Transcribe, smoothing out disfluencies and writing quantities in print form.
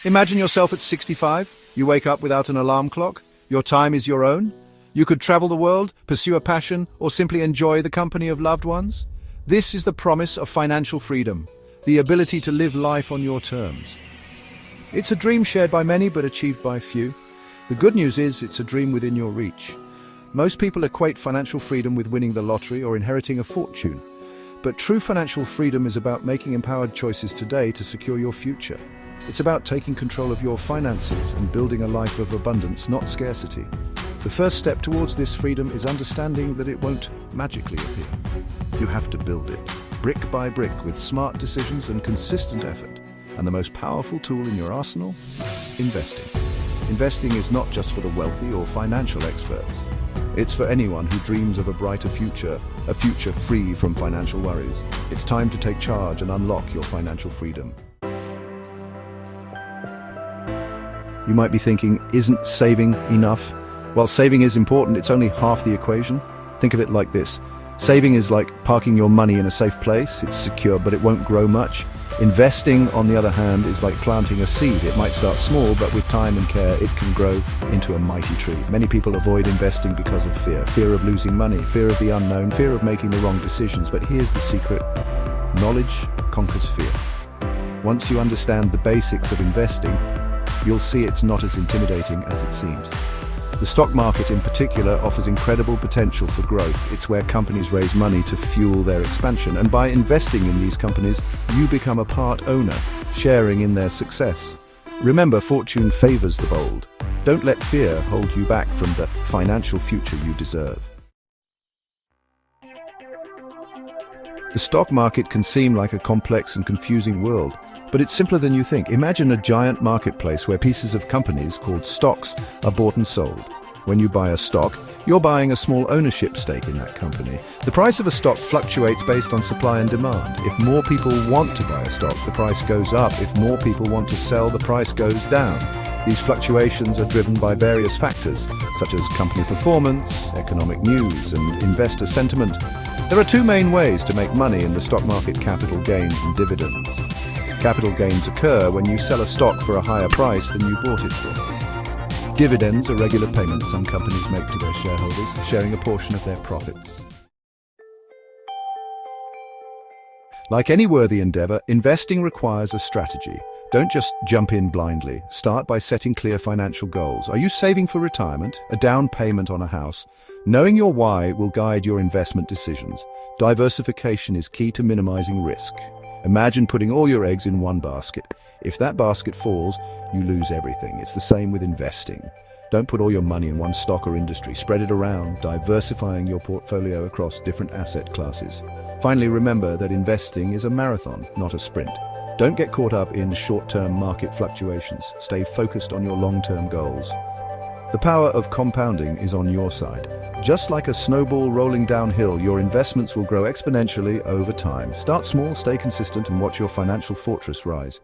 Imagine yourself at 65. You wake up without an alarm clock. Your time is your own. You could travel the world, pursue a passion, or simply enjoy the company of loved ones. This is the promise of financial freedom, the ability to live life on your terms. It's a dream shared by many but achieved by few. The good news is it's a dream within your reach. Most people equate financial freedom with winning the lottery or inheriting a fortune. But true financial freedom is about making empowered choices today to secure your future. It's about taking control of your finances and building a life of abundance, not scarcity. The first step towards this freedom is understanding that it won't magically appear. You have to build it, brick by brick, with smart decisions and consistent effort. And the most powerful tool in your arsenal? Investing. Investing is not just for the wealthy or financial experts. It's for anyone who dreams of a brighter future, a future free from financial worries. It's time to take charge and unlock your financial freedom. You might be thinking, isn't saving enough? While saving is important, it's only half the equation. Think of it like this. Saving is like parking your money in a safe place. It's secure, but it won't grow much. Investing, on the other hand, is like planting a seed. It might start small, but with time and care, it can grow into a mighty tree. Many people avoid investing because of fear. Fear of losing money, fear of the unknown, fear of making the wrong decisions. But here's the secret. Knowledge conquers fear. Once you understand the basics of investing, you'll see it's not as intimidating as it seems. The stock market in particular offers incredible potential for growth. It's where companies raise money to fuel their expansion, and by investing in these companies, you become a part owner, sharing in their success. Remember, fortune favors the bold. Don't let fear hold you back from the financial future you deserve. The stock market can seem like a complex and confusing world, but it's simpler than you think. Imagine a giant marketplace where pieces of companies called stocks are bought and sold. When you buy a stock, you're buying a small ownership stake in that company. The price of a stock fluctuates based on supply and demand. If more people want to buy a stock, the price goes up. If more people want to sell, the price goes down. These fluctuations are driven by various factors, such as company performance, economic news, and investor sentiment. There are two main ways to make money in the stock market: capital gains and dividends. Capital gains occur when you sell a stock for a higher price than you bought it for. Dividends are regular payments some companies make to their shareholders, sharing a portion of their profits. Like any worthy endeavor, investing requires a strategy. Don't just jump in blindly. Start by setting clear financial goals. Are you saving for retirement, a down payment on a house? Knowing your why will guide your investment decisions. Diversification is key to minimizing risk. Imagine putting all your eggs in one basket. If that basket falls, you lose everything. It's the same with investing. Don't put all your money in one stock or industry. Spread it around, diversifying your portfolio across different asset classes. Finally, remember that investing is a marathon, not a sprint. Don't get caught up in short-term market fluctuations. Stay focused on your long-term goals. The power of compounding is on your side. Just like a snowball rolling downhill, your investments will grow exponentially over time. Start small, stay consistent, and watch your financial fortress rise.